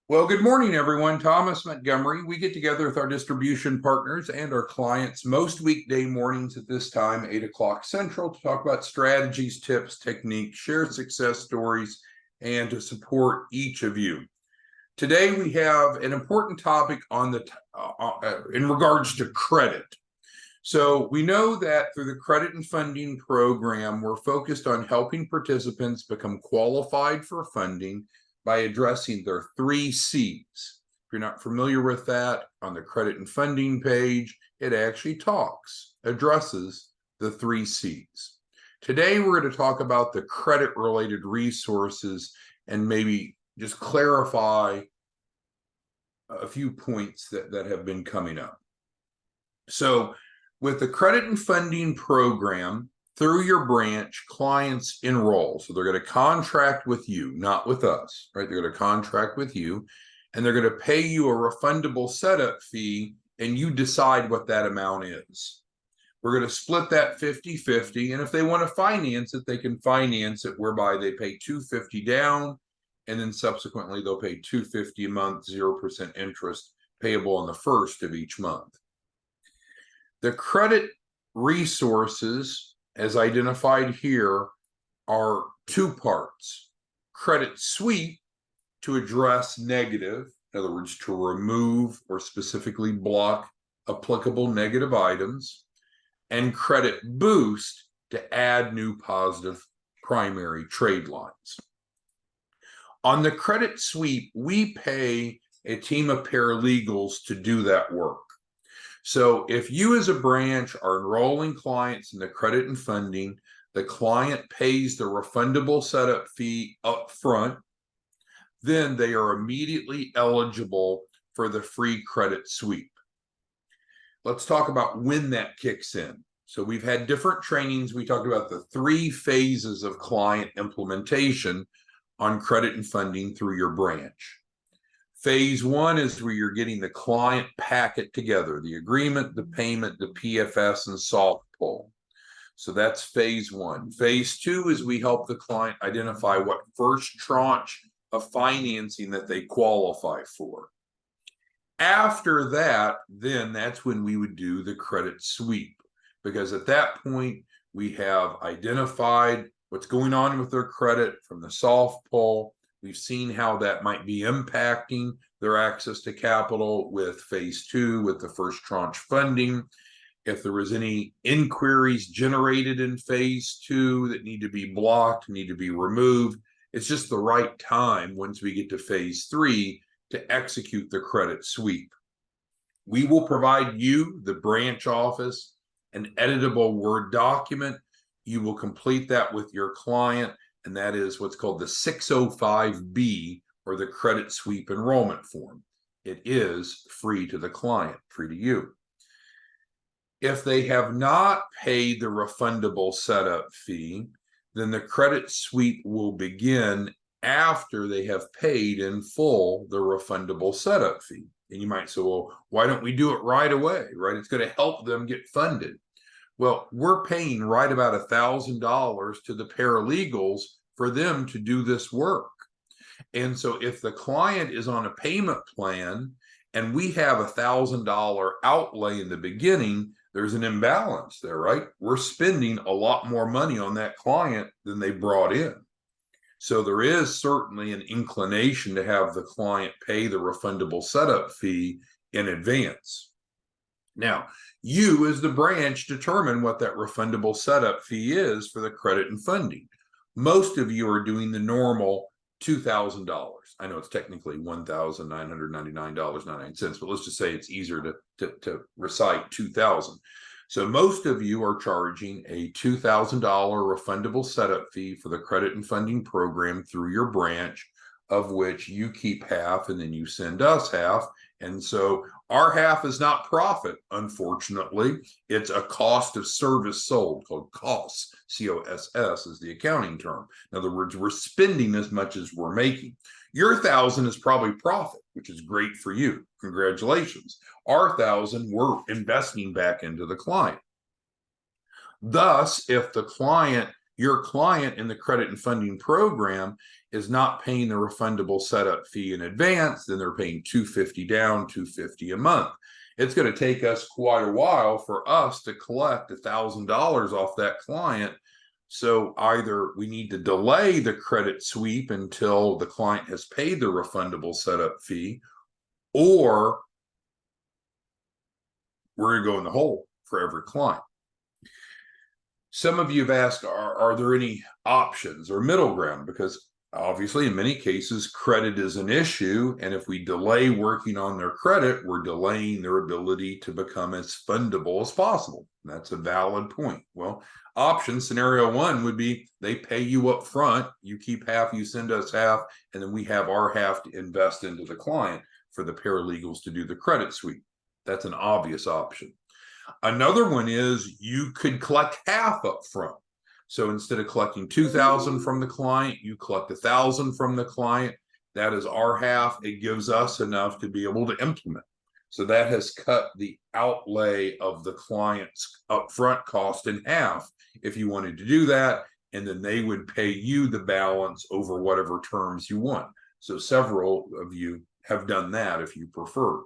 Well, good morning, everyone. Thomas Montgomery. We get together with our distribution partners and our clients most weekday mornings at this time, 8 o'clock Central, to talk about strategies, tips, techniques, share success stories, and to support each of you. Today, we have an important topic on in regards to credit. So we know that through the credit and funding program, we're focused on helping participants become qualified for funding by addressing their 3 C's. If you're not familiar with that, on the credit and funding page, it actually addresses the 3 C's. Today, we're going to talk about the credit-related resources and maybe just clarify a few points that have been coming up. So with the credit and funding program, through your branch, clients enroll. So they're going to contract with you, not with us, right? They're going to contract with you, and they're going to pay you a refundable setup fee, and you decide what that amount is. We're going to split that 50-50, and if they want to finance it, they can finance it whereby they pay $250 down, and then subsequently they'll pay $250 a month, 0% interest payable on the first of each month. The credit resources, as identified here, are 2 parts. Credit sweep to address negative, in other words, to remove or specifically block applicable negative items, and credit boost to add new positive primary trade lines. On the credit sweep, we pay a team of paralegals to do that work. So if you as a branch are enrolling clients in the credit and funding, the client pays the refundable setup fee up front, then they are immediately eligible for the free credit sweep. Let's talk about when that kicks in. So we've had different trainings. We talked about the 3 phases of client implementation on credit and funding through your branch. Phase 1 is where you're getting the client packet together, the agreement, the payment, the PFS, and soft pull. So that's phase 1. Phase 2 is we help the client identify what first tranche of financing that they qualify for. After that, then that's when we would do the credit sweep, because at that point, we have identified what's going on with their credit from the soft pull. We've seen how that might be impacting their access to capital with phase 2, with the first tranche funding. If there was any inquiries generated in phase 2 that need to be blocked, need to be removed, it's just the right time once we get to phase 3 to execute the credit sweep. We will provide you, the branch office, an editable Word document. You will complete that with your client, and that is what's called the 605B, or the credit sweep enrollment form. It is free to the client, free to you. If they have not paid the refundable setup fee, then the credit sweep will begin after they have paid in full the refundable setup fee. And you might say, well, why don't we do it right away, right? It's going to help them get funded. Well, we're paying right about $1,000 to the paralegals for them to do this work. And so if the client is on a payment plan and we have $1,000 outlay in the beginning, there's an imbalance there, right? We're spending a lot more money on that client than they brought in. So there is certainly an inclination to have the client pay the refundable setup fee in advance. Now, you as the branch determine what that refundable setup fee is for the credit and funding. Most of you are doing the normal $2,000. I know it's technically $1,999.99, but let's just say it's easier to recite 2,000. So most of you are charging a $2,000 refundable setup fee for the credit and funding program through your branch, of which you keep half and then you send us half. And so our half is not profit, unfortunately. It's a cost of service sold, called costs. COSS is the accounting term. In other words, we're spending as much as we're making. Your 1,000 is probably profit, which is great for you. Congratulations. Our 1,000 we're investing back into the client. Thus, if the client, your client in the credit and funding program is not paying the refundable setup fee in advance, then they're paying $250 down, $250 a month. It's going to take us quite a while for us to collect $1,000 off that client. So either we need to delay the credit sweep until the client has paid the refundable setup fee, or we're going to go in the hole for every client. Some of you have asked, are there any options or middle ground? Because obviously, in many cases, credit is an issue. And if we delay working on their credit, we're delaying their ability to become as fundable as possible. That's a valid point. Well, option scenario one would be they pay you up front. You keep half, you send us half, and then we have our half to invest into the client for the paralegals to do the credit sweep. That's an obvious option. Another one is you could collect half up front. So instead of collecting $2,000 from the client, you collect $1,000 from the client. That is our half. It gives us enough to be able to implement. So that has cut the outlay of the client's upfront cost in half if you wanted to do that. And then they would pay you the balance over whatever terms you want. So several of you have done that if you prefer.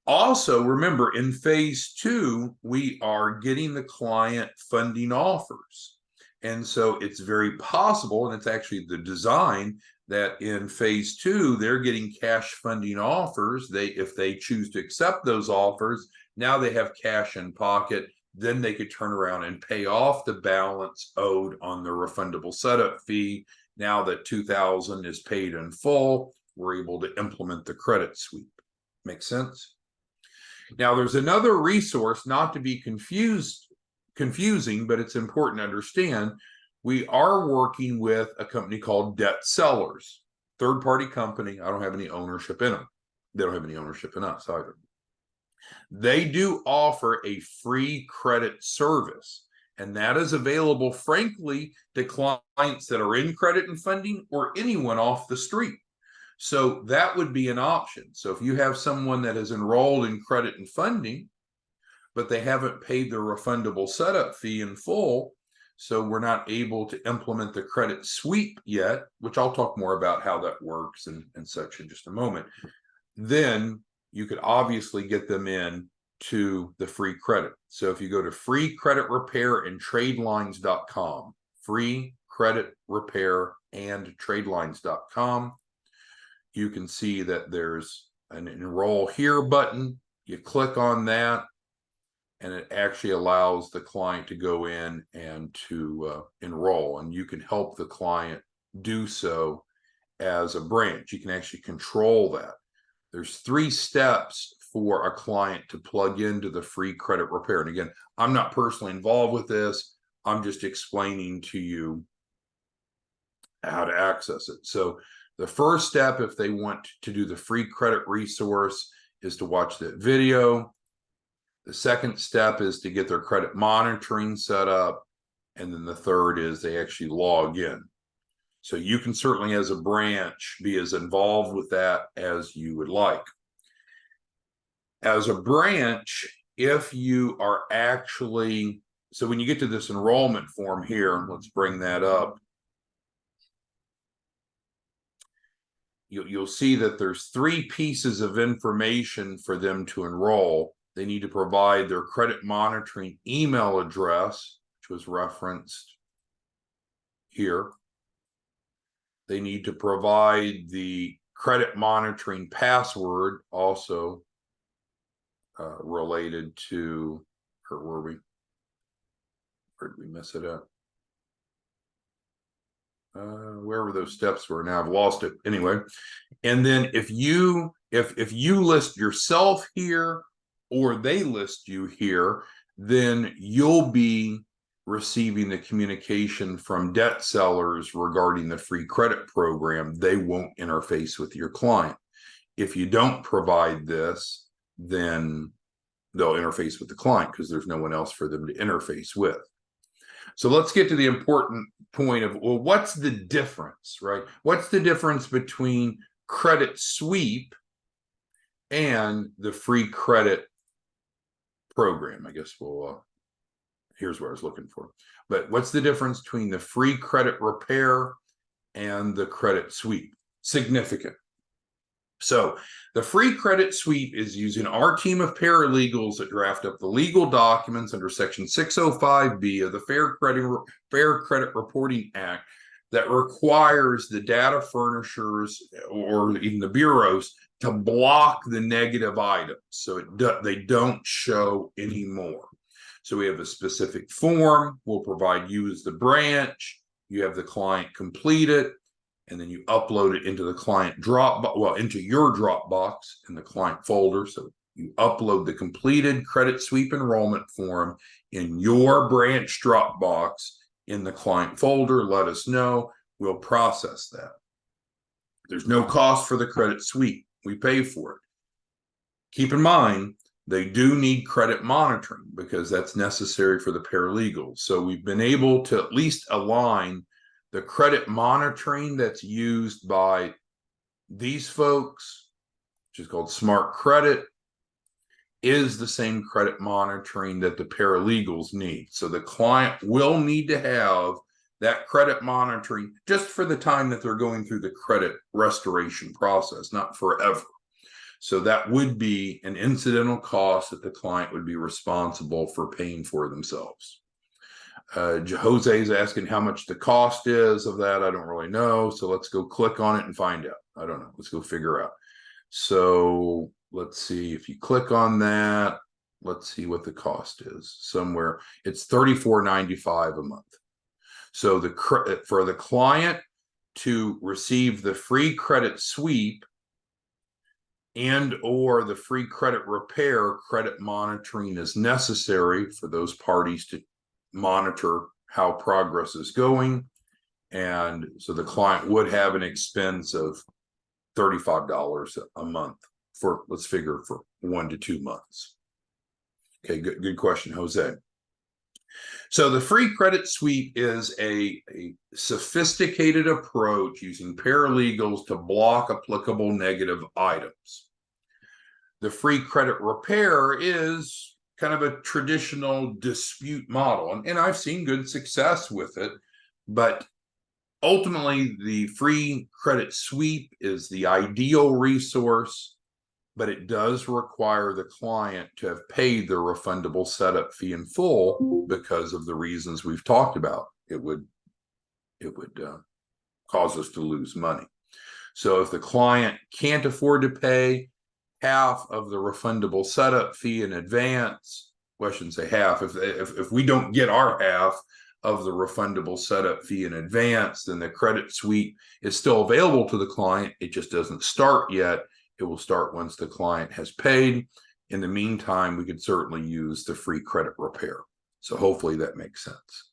Also, remember, in phase two, we are getting the client funding offers. And so it's very possible, and it's actually the design, that in phase two, they're getting cash funding offers. If they choose to accept those offers, now they have cash in pocket. Then they could turn around and pay off the balance owed on the refundable setup fee. Now that $2,000 is paid in full, we're able to implement the credit sweep. Make sense? Now, there's another resource, not to be confusing, but it's important to understand. We are working with a company called Debt Sellers, third-party company. I don't have any ownership in them. They don't have any ownership in us either. They do offer a free credit service, and that is available, frankly, to clients that are in credit and funding or anyone off the street. So that would be an option. So if you have someone that is enrolled in credit and funding, but they haven't paid their refundable setup fee in full, so we're not able to implement the credit sweep yet, which I'll talk more about how that works and such in just a moment, then you could obviously get them in to the free credit. So if you go to free credit repair and tradelines.com, free credit repair and tradelines.com, you can see that there's an enroll here button. You click on that, and it actually allows the client to go in and to enroll, and you can help the client do so as a branch. You can actually control that. There's 3 steps for a client to plug into the free credit repair. And again, I'm not personally involved with this. I'm just explaining to you how to access it. So the first step, if they want to do the free credit resource, is to watch that video. The second step is to get their credit monitoring set up. And then the third is they actually log in. So you can certainly, as a branch, be as involved with that as you would like. As a branch, if you are actually, so when you get to this enrollment form here, let's bring that up. You'll see that there's 3 pieces of information for them to enroll. They need to provide their credit monitoring email address, which was referenced here. They need to provide the credit monitoring password, also related to, or were we? Where did we miss it at? Wherever those steps were, now I've lost it anyway. And then if you list yourself here or they list you here, then you'll be receiving the communication from Debt Sellers regarding the free credit program. They won't interface with your client. If you don't provide this, then they'll interface with the client because there's no one else for them to interface with. So let's get to the important point of, well, what's the difference, right? What's the difference between credit sweep and the free credit program? I guess here's what I was looking for. But what's the difference between the free credit repair and the credit sweep. Significant. So the free credit sweep is using our team of paralegals that draft up the legal documents under Section 605B of the Fair Credit Reporting Act that requires the data furnishers or even the bureaus to block the negative items so they don't show anymore. So we have a specific form. We'll provide you as the branch. You have the client complete it, and then you upload it into the client Dropbox, well, into your Dropbox in the client folder. So you upload the completed credit sweep enrollment form in your branch Dropbox in the client folder. Let us know. We'll process that. There's no cost for the credit sweep. We pay for it. Keep in mind, they do need credit monitoring because that's necessary for the paralegals. So we've been able to at least align the credit monitoring that's used by these folks, which is called Smart Credit, is the same credit monitoring that the paralegals need. So the client will need to have that credit monitoring just for the time that they're going through the credit restoration process, not forever. So that would be an incidental cost that the client would be responsible for paying for themselves. Jose is asking how much the cost is of that. I don't really know. So let's go click on it and find out. I don't know. Let's go figure out. So let's see if you click on that. Let's see what the cost is. Somewhere it's $34.95 a month. So for the client to receive the free credit sweep and or the free credit repair, credit monitoring is necessary for those parties to monitor how progress is going. And so the client would have an expense of $35 a month for, let's figure, for 1 to 2 months. Okay, good question, Jose. So the free credit sweep is a sophisticated approach using paralegals to block applicable negative items. The free credit repair is kind of a traditional dispute model, and I've seen good success with it, but ultimately the free credit sweep is the ideal resource, but it does require the client to have paid their refundable setup fee in full because of the reasons we've talked about. It would cause us to lose money. So if the client can't afford to pay half of the refundable setup fee in advance, well, I shouldn't say half. If we don't get our half of the refundable setup fee in advance, then the credit sweep is still available to the client. It just doesn't start yet. It will start once the client has paid. In the meantime, we could certainly use the free credit repair. So hopefully that makes sense.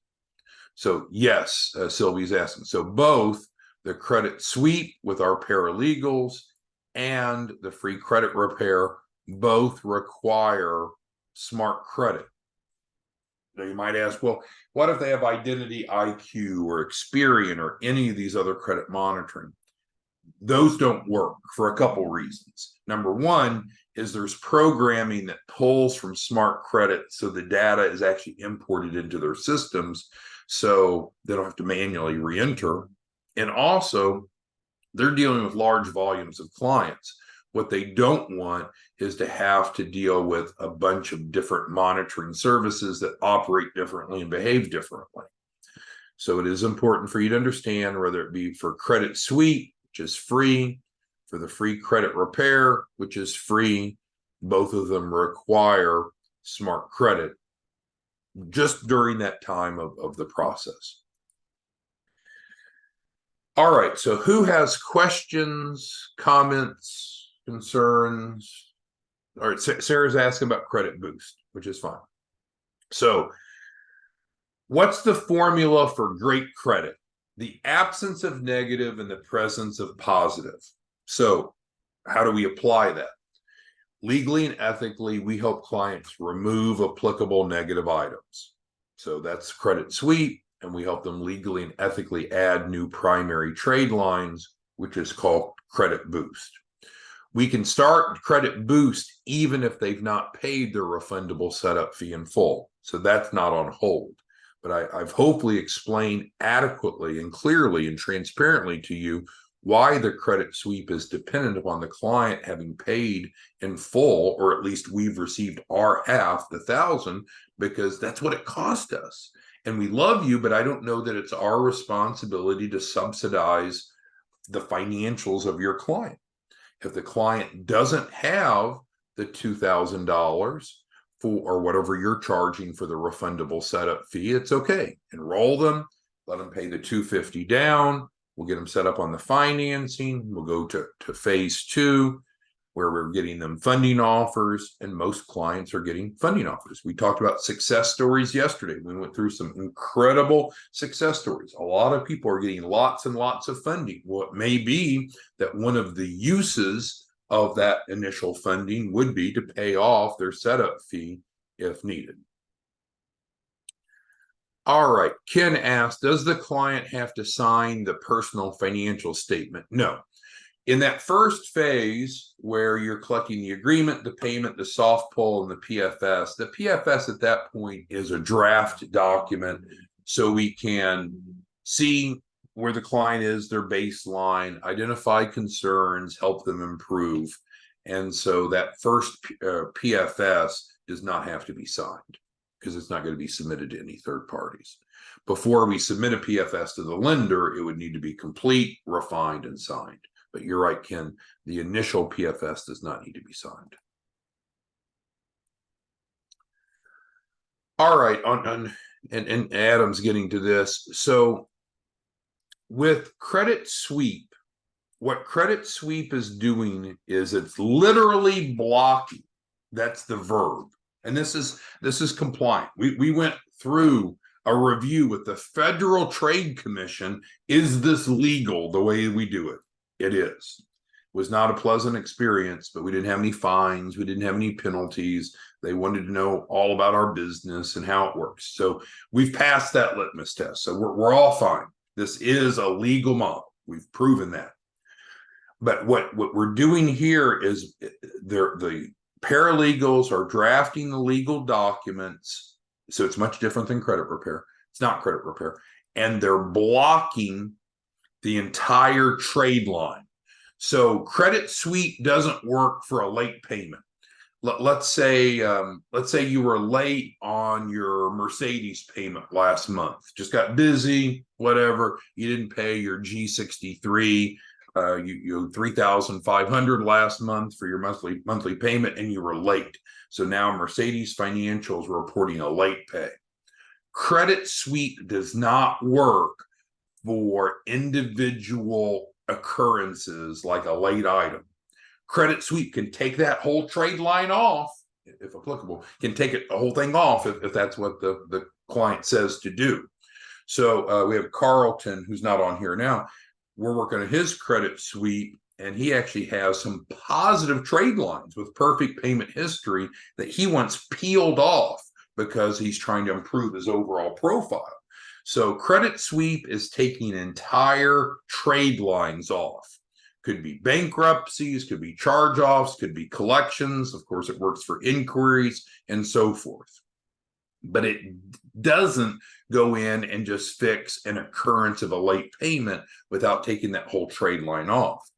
So yes, Sylvie's asking. So both the credit sweep with our paralegals and the free credit repair both require Smart Credit. Now you might ask, well, what if they have Identity IQ or Experian or any of these other credit monitoring? Those don't work for a couple reasons. Number one is there's programming that pulls from Smart Credit, so the data is actually imported into their systems, so they don't have to manually re-enter. And also, they're dealing with large volumes of clients. What they don't want is to have to deal with a bunch of different monitoring services that operate differently and behave differently. So it is important for you to understand, whether it be for credit sweep, which is free, for the free credit repair, which is free, both of them require Smart Credit just during that time of the process. All right, so who has questions, comments, concerns? All right, Sarah's asking about Credit Boost, which is fine. So what's the formula for great credit? The absence of negative and the presence of positive. So how do we apply that? Legally and ethically, we help clients remove applicable negative items. So that's credit sweep, and we help them legally and ethically add new primary trade lines, which is called Credit Boost. We can start Credit Boost even if they've not paid their refundable setup fee in full. So that's not on hold. but I've hopefully explained adequately and clearly and transparently to you why the credit sweep is dependent upon the client having paid in full, or at least we've received our half, the 1,000, because that's what it cost us. And we love you, but I don't know that it's our responsibility to subsidize the financials of your client. If the client doesn't have the $2,000 for, or whatever you're charging for the refundable setup fee, it's okay. Enroll them, let them pay the $250 down. We'll get them set up on the financing. We'll go to phase 2, where we're getting them funding offers, and most clients are getting funding offers. We talked about success stories yesterday. We went through some incredible success stories. A lot of people are getting lots and lots of funding. Well, it may be that one of the uses of that initial funding would be to pay off their setup fee if needed. All right, Ken asked, does the client have to sign the personal financial statement? No. In that first phase where you're collecting the agreement, the payment, the soft pull, and the PFS at that point is a draft document, so we can see where the client is, their baseline, identify concerns, help them improve. And so that first PFS does not have to be signed, because it's not going to be submitted to any third parties. Before we submit a PFS to the lender, it would need to be complete, refined, and signed. But you're right, Ken, the initial PFS does not need to be signed. All right, and Adam's getting to this. So with Credit Sweep, what Credit Sweep is doing is it's literally blocking. That's the verb. And this is compliant. We went through a review with the Federal Trade Commission. Is this legal the way we do it? It is. It was not a pleasant experience, but we didn't have any fines. We didn't have any penalties. They wanted to know all about our business and how it works. So we've passed that litmus test. So we're all fine. This is a legal model. We've proven that. But what we're doing here is the paralegals are drafting the legal documents. So it's much different than credit repair. It's not credit repair. And they're blocking the entire trade line. So Credit Sweep doesn't work for a late payment. Let's say you were late on your Mercedes payment last month. Just got busy, whatever. You didn't pay your G63. You $3,500 last month for your monthly payment, and you were late. So now Mercedes Financial is reporting a late pay. Credit Sweep does not work for individual occurrences like a late item. Credit Sweep can take that whole trade line off, if applicable, can take the whole thing off if that's what the client says to do. So we have Carlton, who's not on here now. We're working on his Credit Sweep, and he actually has some positive trade lines with perfect payment history that he wants peeled off because he's trying to improve his overall profile. So Credit Sweep is taking entire trade lines off. Could be bankruptcies, could be charge-offs, could be collections. Of course, it works for inquiries and so forth. But it doesn't go in and just fix an occurrence of a late payment without taking that whole trade line off.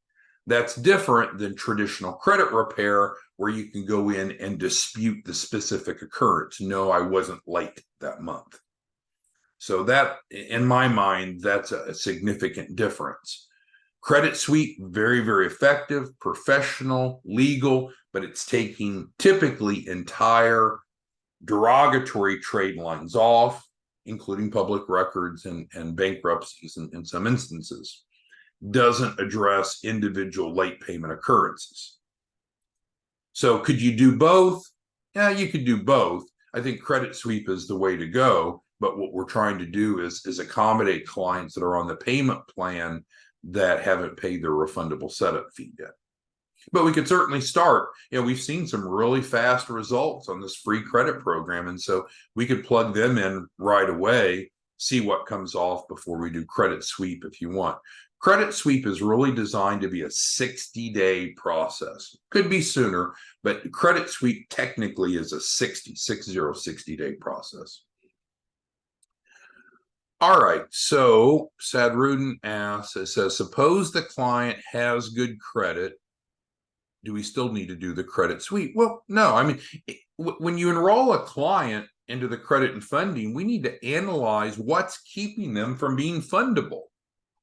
That's different than traditional credit repair, where you can go in and dispute the specific occurrence. No, I wasn't late that month. So that, in my mind, that's a significant difference. Credit Sweep, very, very effective, professional, legal, but it's taking typically entire derogatory trade lines off, including public records and bankruptcies in some instances. Doesn't address individual late payment occurrences. So could you do both? Yeah, you could do both. I think Credit Sweep is the way to go, but what we're trying to do is accommodate clients that are on the payment plan that haven't paid their refundable setup fee yet. But we could certainly start. We've seen some really fast results on this free credit program, and so we could plug them in right away, see what comes off before we do Credit Sweep if you want. Credit Sweep is really designed to be a 60-day process. Could be sooner, but Credit Sweep technically is a 60-day process. All right, so Sadrudin asks, it says, suppose the client has good credit. Do we still need to do the credit sweep? Well, no. I mean, when you enroll a client into the credit and funding, we need to analyze what's keeping them from being fundable.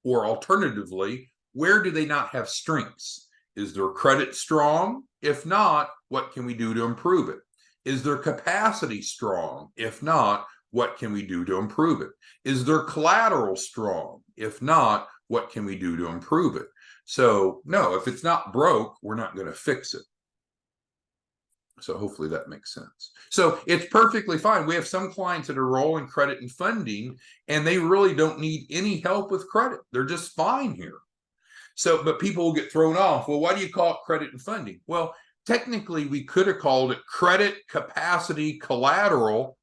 Or alternatively, where do they not have strengths? Is their credit strong? If not, what can we do to improve it? Is their capacity strong? If not, what can we do to improve it? Is their collateral strong? If not, what can we do to improve it? So, no, if it's not broke, we're not going to fix it. So hopefully that makes sense. So it's perfectly fine. We have some clients that are rolling credit and funding, and they really don't need any help with credit. They're just fine here. So, but people will get thrown off. Well, why do you call it credit and funding? Well, technically, we could have called it credit, capacity, collateral,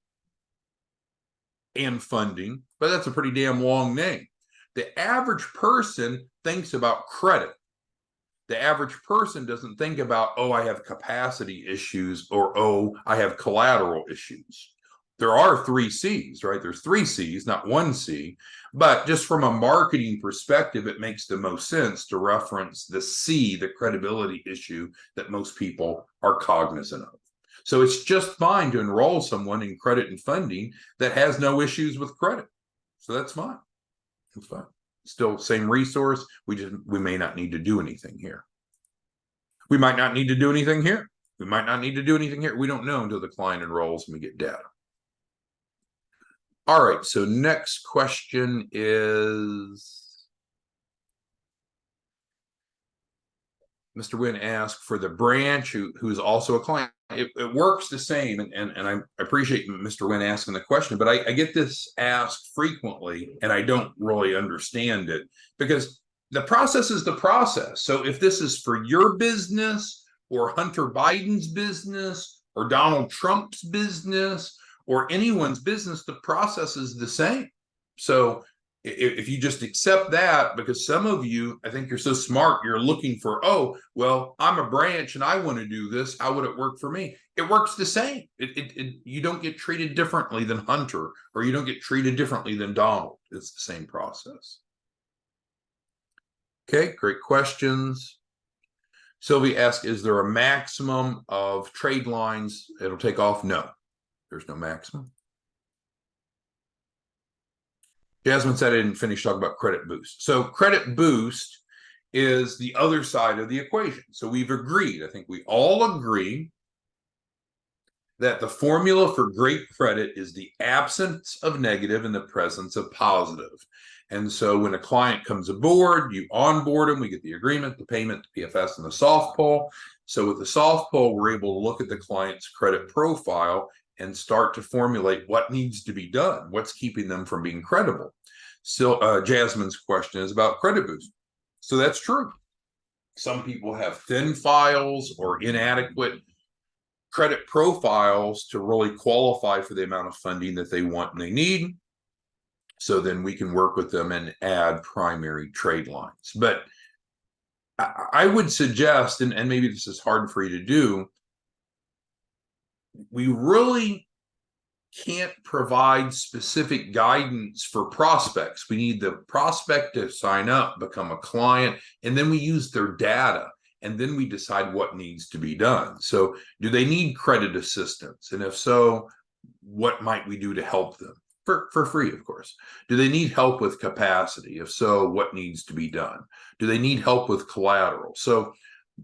and funding, but that's a pretty damn long name. The average person thinks about credit. The average person doesn't think about, oh, I have capacity issues, or, oh, I have collateral issues. There are 3 C's, right? There's 3 C's, not 1 C. But just from a marketing perspective, it makes the most sense to reference the C, the credibility issue that most people are cognizant of. So it's just fine to enroll someone in credit and funding that has no issues with credit. So that's fine. That's fine. Still same resource. We may not need to do anything here. We might not need to do anything here. We might not need to do anything here. We don't know until the client enrolls and we get data. All right, so next question is, Mr. Wynn asked for the branch who's also a client. It works the same, and I appreciate Mr. Wynn asking the question, but I get this asked frequently, and I don't really understand it, because the process is the process. So if this is for your business or Hunter Biden's business or Donald Trump's business or anyone's business, the process is the same. So if you just accept that, because some of you, I think you're so smart, you're looking for, oh, well, I'm a branch and I want to do this. How would it work for me? It works the same. You don't get treated differently than Hunter, or you don't get treated differently than Donald. It's the same process. Okay, great questions. Sylvie asked, is there a maximum of trade lines it'll take off? No, there's no maximum. Jasmine said I didn't finish talking about credit boost. So credit boost is the other side of the equation. So we've agreed, I think we all agree, that the formula for great credit is the absence of negative and the presence of positive. And so when a client comes aboard, you onboard them, we get the agreement, the payment, the PFS, and the soft pull. So with the soft pull, we're able to look at the client's credit profile and start to formulate what needs to be done, what's keeping them from being credible. So Jasmine's question is about credit boost. So that's true. Some people have thin files or inadequate credit profiles to really qualify for the amount of funding that they want and they need. So then we can work with them and add primary trade lines. But I would suggest, and maybe this is hard for you to do, we really can't provide specific guidance for prospects. We need the prospect to sign up, become a client, and then we use their data, and then we decide what needs to be done. So do they need credit assistance? And if so, what might we do to help them? For free, of course. Do they need help with capacity? If so, what needs to be done? Do they need help with collateral? So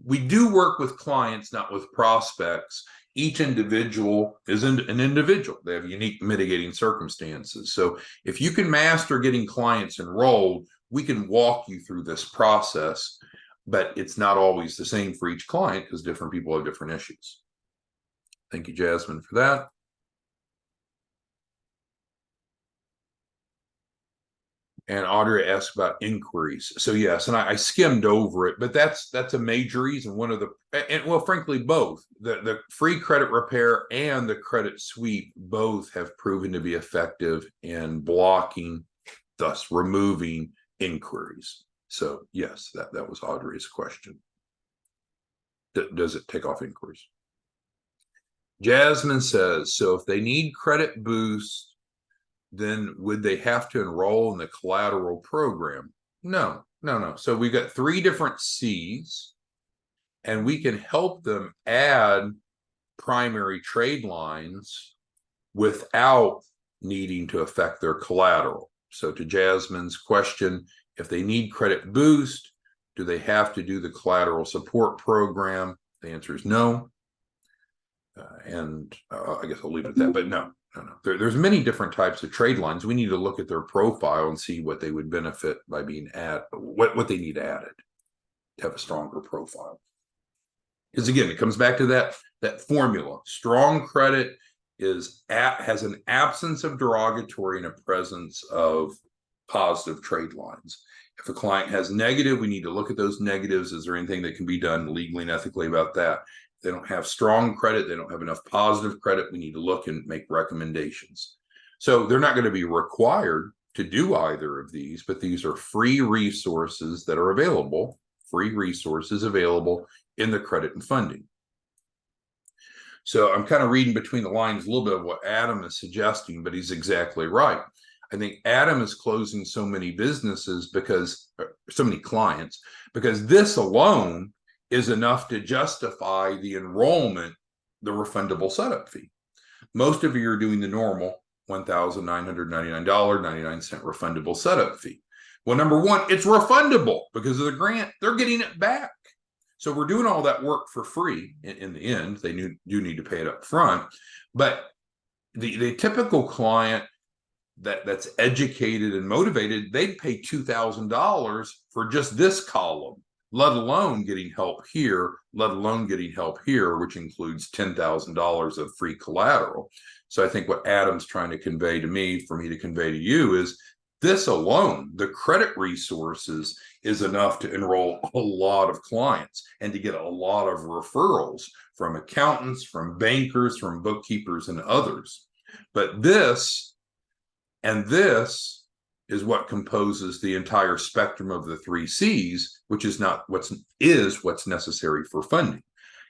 we do work with clients, not with prospects. Each individual is an individual. They have unique mitigating circumstances. So if you can master getting clients enrolled, we can walk you through this process, but it's not always the same for each client because different people have different issues. Thank you, Jasmine, for that. And Audrey asked about inquiries. So yes, and I skimmed over it, but that's a major reason. One of the, and well, frankly, both the free credit repair and the credit sweep both have proven to be effective in blocking, thus removing inquiries. So yes, that was Audrey's question. Does it take off inquiries? Jasmine says, so if they need credit boost, then would they have to enroll in the collateral program? No. So we've got 3 different C's, and we can help them add primary trade lines without needing to affect their collateral. So to Jasmine's question, if they need credit boost, do they have to do the collateral support program? The answer is no. I guess I'll leave it at that, but no. There's many different types of trade lines. We need to look at their profile and see what they would benefit by being what they need added to have a stronger profile. Because again, it comes back to that formula. Strong credit has an absence of derogatory and a presence of positive trade lines. If a client has negative, we need to look at those negatives. Is there anything that can be done legally and ethically about that? If they don't have strong credit, they don't have enough positive credit, we need to look and make recommendations. So they're not going to be required to do either of these, but these are free resources that are available, in the credit and funding. So I'm kind of reading between the lines a little bit of what Adam is suggesting, but he's exactly right. I think Adam is closing so many businesses so many clients, because this alone is enough to justify the enrollment, the refundable setup fee. Most of you are doing the normal $1,999.99 refundable setup fee. Well, number one, it's refundable because of the grant. They're getting it back. So we're doing all that work for free in the end. They do need to pay it up front. But the typical client that's educated and motivated, they'd pay $2,000 for just this column, let alone getting help here, which includes $10,000 of free collateral. So I think what Adam's trying to convey to me, for me to convey to you, is this alone, the credit resources, is enough to enroll a lot of clients and to get a lot of referrals from accountants, from bankers, from bookkeepers, and others. But this is what composes the entire spectrum of the 3 C's, which is what's necessary for funding.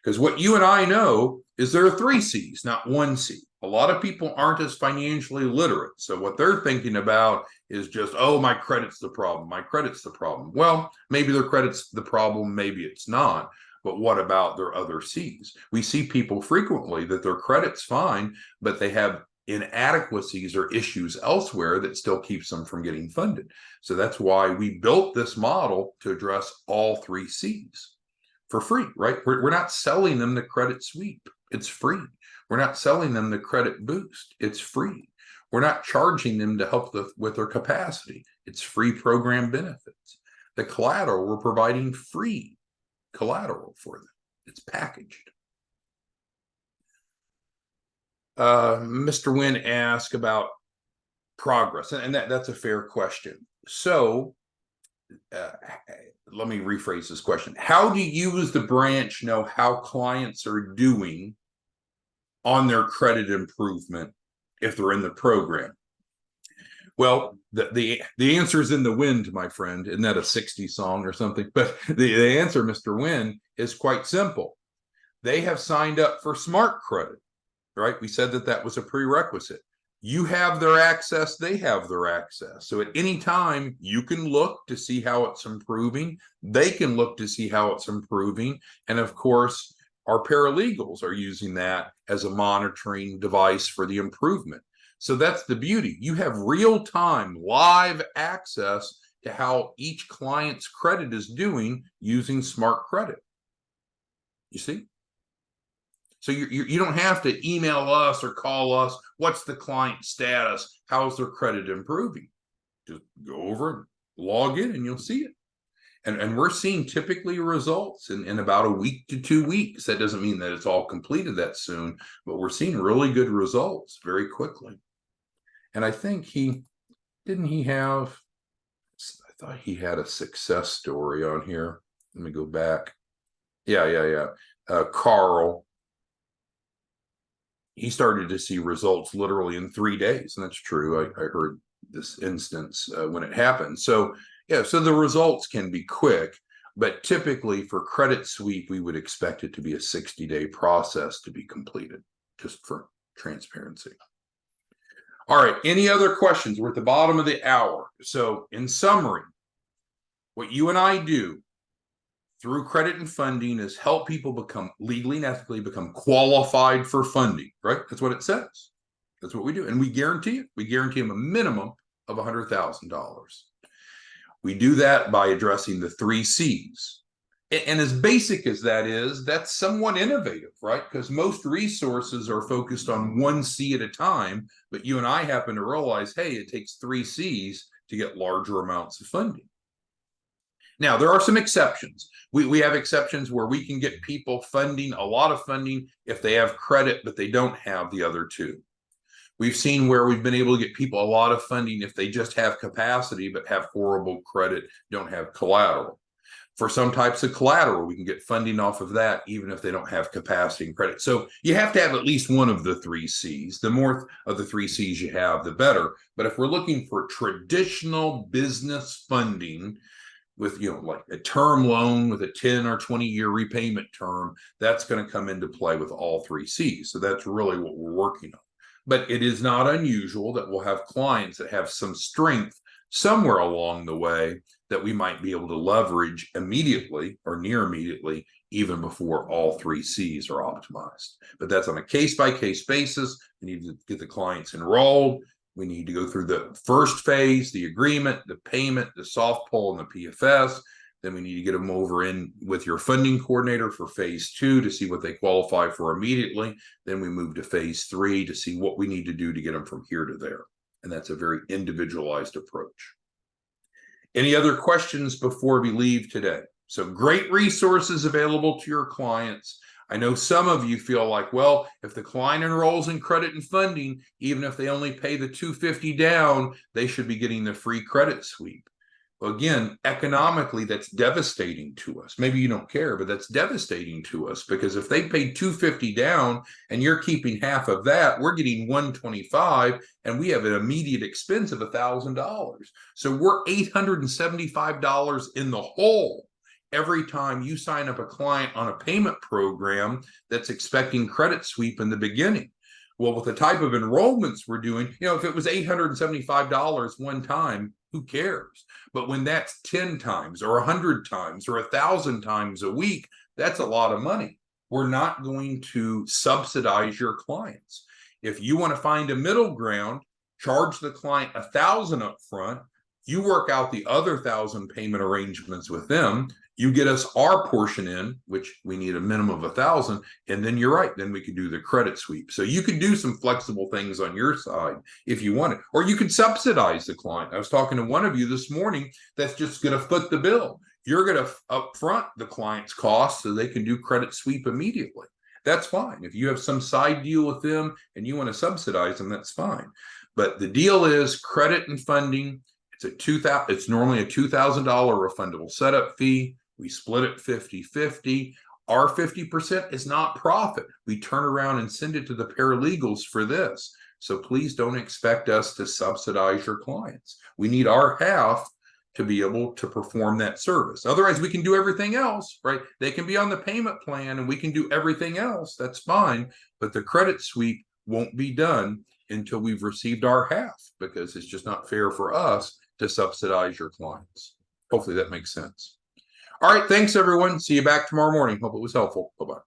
Because what you and I know is there are 3 C's, not 1 C. A lot of people aren't as financially literate. So what they're thinking about is just, oh, my credit's the problem. Well, maybe their credit's the problem, maybe it's not. But what about their other C's? We see people frequently that their credit's fine, but they have inadequacies or issues elsewhere that still keeps them from getting funded. So that's why we built this model to address all 3 C's for free, right? We're not selling them the credit sweep. It's free. We're not selling them the credit boost. It's free. We're not charging them to help with their capacity. It's free program benefits. The collateral, we're providing free collateral for them. It's packaged. Mr. Wynn asked about progress, and that's a fair question. So let me rephrase this question. How do you as the branch know how clients are doing on their credit improvement if they're in the program? Well, the answer is in the wind, my friend. Isn't that a 60s song or something? But the answer, Mr. Wynn, is quite simple. They have signed up for Smart Credit, right? We said that was a prerequisite. You have their access, they have their access. So at any time, you can look to see how it's improving. They can look to see how it's improving. And of course, our paralegals are using that as a monitoring device for the improvement. So that's the beauty. You have real-time live access to how each client's credit is doing using Smart Credit. You see? So you don't have to email us or call us. What's the client status? How's their credit improving? Just go over and log in and you'll see it. And we're seeing typically results in about a week to 2 weeks. That doesn't mean that it's all completed that soon, but we're seeing really good results very quickly. And I think I thought he had a success story on here. Let me go back. Yeah. Carl. He started to see results literally in 3 days. And that's true. I heard this instance when it happened. So the results can be quick, but typically for credit sweep, we would expect it to be a 60-day process to be completed, just for transparency. All right, any other questions? We're at the bottom of the hour. So in summary, what you and I do through credit and funding is help people become legally and ethically become qualified for funding, right? That's what it says. That's what we do. And we guarantee it. We guarantee them a minimum of $100,000. We do that by addressing the 3 C's. And as basic as that is, that's somewhat innovative, right? Because most resources are focused on 1 C at a time, but you and I happen to realize, hey, it takes 3 C's to get larger amounts of funding. Now, there are some exceptions. We have exceptions where we can get people funding, a lot of funding, if they have credit, but they don't have the other 2. We've seen where we've been able to get people a lot of funding if they just have capacity, but have horrible credit, don't have collateral. For some types of collateral, we can get funding off of that, even if they don't have capacity and credit. So you have to have at least one of the 3 C's. The more of the 3 C's you have, the better. But if we're looking for traditional business funding with, like a term loan with a 10 or 20-year repayment term, that's going to come into play with all 3 C's. So that's really what we're working on. But it is not unusual that we'll have clients that have some strength somewhere along the way that we might be able to leverage immediately or near immediately, even before all 3 C's are optimized. But that's on a case-by-case basis. We need to get the clients enrolled. We need to go through the first phase, the agreement, the payment, the soft pull, and the PFS. Then we need to get them over in with your funding coordinator for phase 2 to see what they qualify for immediately. Then we move to phase 3 to see what we need to do to get them from here to there. And that's a very individualized approach. Any other questions before we leave today? So great resources available to your clients. I know some of you feel like, well, if the client enrolls in credit and funding, even if they only pay the $250 down, they should be getting the free credit sweep. Well, again, economically, that's devastating to us. Maybe you don't care, but that's devastating to us, because if they paid $250 down and you're keeping half of that, we're getting $125, and we have an immediate expense of $1,000. So we're $875 in the hole every time you sign up a client on a payment program that's expecting credit sweep in the beginning. Well, with the type of enrollments we're doing, if it was $875 one time, who cares? But when that's 10 times or 100 times or 1,000 times a week, that's a lot of money. We're not going to subsidize your clients. If you want to find a middle ground, charge the client $1,000 up front. You work out the other 1,000 payment arrangements with them. You get us our portion in, which we need a minimum of 1,000, and then you're right. Then we can do the credit sweep. So you can do some flexible things on your side if you want it, or you could subsidize the client. I was talking to one of you this morning that's just going to foot the bill. You're going to upfront the client's costs so they can do credit sweep immediately. That's fine. If you have some side deal with them and you want to subsidize them, that's fine. But the deal is credit and funding. It's normally a $2,000 refundable setup fee. We split it 50-50. Our 50% is not profit. We turn around and send it to the paralegals for this. So please don't expect us to subsidize your clients. We need our half to be able to perform that service. Otherwise, we can do everything else, right? They can be on the payment plan and we can do everything else. That's fine. But the credit sweep won't be done until we've received our half, because it's just not fair for us to subsidize your clients. Hopefully that makes sense. All right. Thanks, everyone. See you back tomorrow morning. Hope it was helpful. Bye-bye.